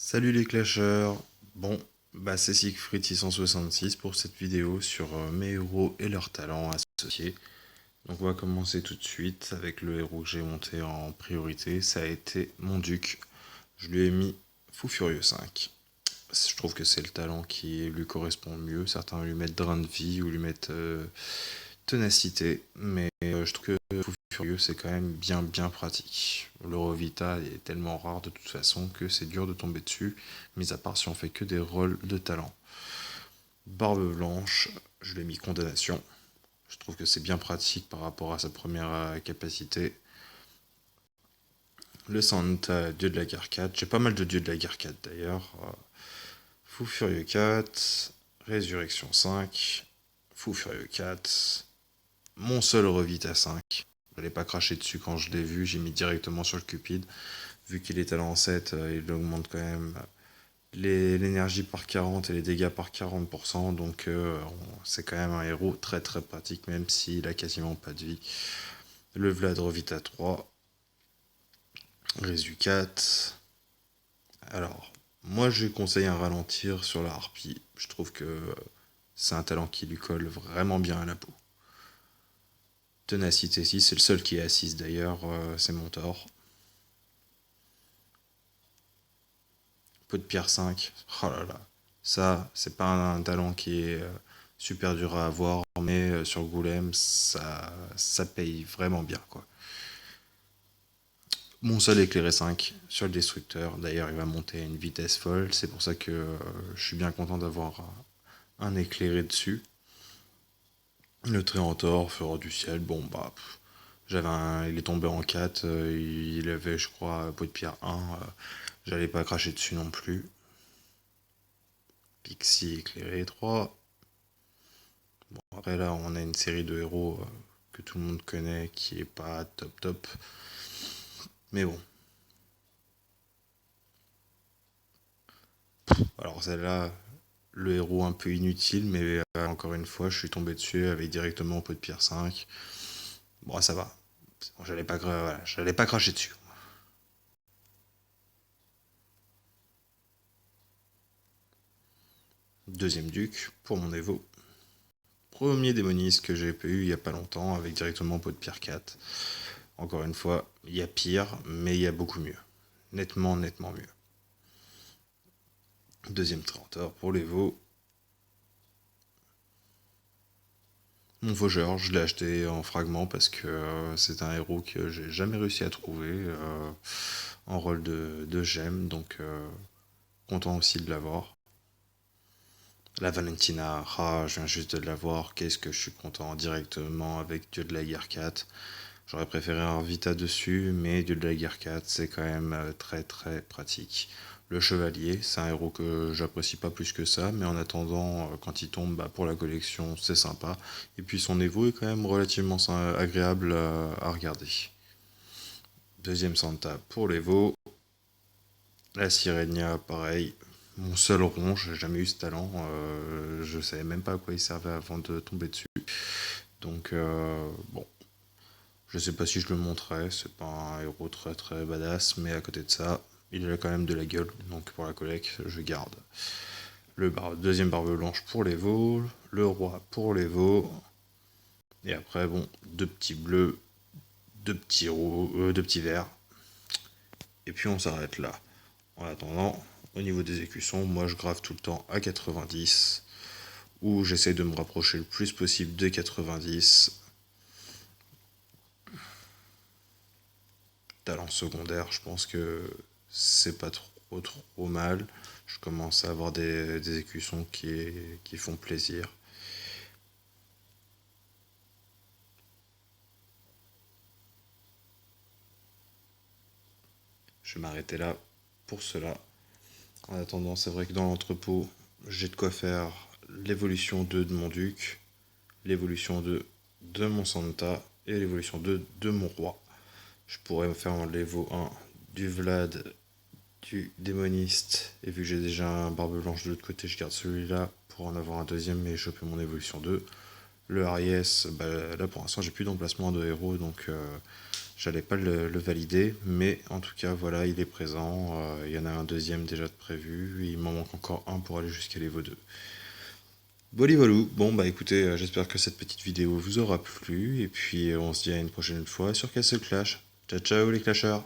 Salut les clasheurs. Bon, c'est Siegfried 666 pour cette vidéo sur mes héros et leurs talents associés. Donc on va commencer tout de suite avec le héros que j'ai monté en priorité, ça a été mon duc. Je lui ai mis Fou Furieux 5. Je trouve que c'est le talent qui lui correspond le mieux. Certains lui mettent drain de vie ou lui mettent ténacité, mais je trouve que Fou Furieux c'est quand même bien pratique. Le Revita est tellement rare de toute façon que c'est dur de tomber dessus, mis à part si on fait que des rôles de talent. Barbe Blanche, je l'ai mis Condamnation. Je trouve que c'est bien pratique par rapport à sa première capacité. Le Santa, Dieu de la guerre 4. J'ai pas mal de Dieux de la guerre 4 d'ailleurs. Fou Furieux 4, Résurrection 5, Fou Furieux 4, mon seul Revita 5. Je n'allais pas cracher dessus quand je l'ai vu, j'ai mis directement sur le Cupid. Vu qu'il est talent 7, il augmente quand même l'énergie par 40 et les dégâts par 40%, donc c'est quand même un héros très pratique, même s'il a quasiment pas de vie. Le Vlad Revita 3, Résu 4. Alors, moi je conseille un ralentir sur la harpie, je trouve que c'est un talent qui lui colle vraiment bien à la peau. Ténacité 6, c'est le seul qui est assise d'ailleurs, c'est mon tort. Pot de pierre 5, oh là là, ça c'est pas un talent qui est super dur à avoir, mais sur Goulem ça paye vraiment bien quoi. Mon seul éclairé 5 sur le destructeur, d'ailleurs il va monter à une vitesse folle, c'est pour ça que je suis bien content d'avoir un éclairé dessus. Le Tréantor, Fureur du ciel, bon il est tombé en 4, il avait je crois pot de pierre 1, j'allais pas cracher dessus non plus. Pixie éclairé 3. Bon, après là on a une série de héros que tout le monde connaît qui est pas top. Mais bon. Alors celle-là, le héros un peu inutile, mais encore une fois je suis tombé dessus avec directement pot de pierre 5. Bon ça va. Bon, j'allais pas cracher dessus. Deuxième duc pour mon Evo. Premier démoniste que j'ai eu il y a pas longtemps avec directement pot de pierre 4. Encore une fois, il y a pire, mais il y a beaucoup mieux. Nettement mieux. Deuxième trenteur pour les veaux. Mon Vosgeur, je l'ai acheté en fragment parce que c'est un héros que j'ai jamais réussi à trouver en rôle de gemme, donc content aussi de l'avoir. La Valentina, je viens juste de l'avoir, qu'est-ce que je suis content directement avec Dieu de la guerre 4. J'aurais préféré un Vita dessus, mais Dieu de la guerre 4, c'est quand même très pratique. Le chevalier, c'est un héros que j'apprécie pas plus que ça, mais en attendant, quand il tombe, pour la collection, c'est sympa. Et puis son Evo est quand même relativement agréable à regarder. Deuxième Santa pour l'Evo. La Sirenia, pareil. Mon seul rond, j'ai jamais eu ce talent. Je savais même pas à quoi il servait avant de tomber dessus. Donc, bon. Je sais pas si je le montrais, c'est pas un héros très badass, mais à côté de ça, il a quand même de la gueule, donc pour la collecte, je garde. Deuxième barbe blanche pour les veaux, le roi pour les veaux, et après, bon, deux petits bleus, deux petits verts, et puis on s'arrête là. En attendant, au niveau des écussons, moi je grave tout le temps à 90, où j'essaie de me rapprocher le plus possible des 90. Talent secondaire, je pense que c'est pas trop mal. Je commence à avoir des écussons qui font plaisir. Je vais m'arrêter là pour cela. En attendant, c'est vrai que dans l'entrepôt, j'ai de quoi faire l'évolution 2 de mon duc, l'évolution 2 de mon Santa et l'évolution 2 de mon roi. Je pourrais me faire un l'Evo 1 du Vlad, du démoniste, et vu que j'ai déjà un barbe blanche de l'autre côté, je garde celui-là pour en avoir un deuxième et choper mon évolution 2. Le Aries, là pour l'instant j'ai plus d'emplacement de héros, donc J'allais pas le valider, mais en tout cas, voilà, il est présent. Il y en a un deuxième déjà de prévu. Il m'en manque encore un pour aller jusqu'à l'Evo 2. Voilà, bon bah écoutez, j'espère que cette petite vidéo vous aura plu, et puis on se dit à une prochaine fois sur Castle Clash. Ciao ciao les clashers.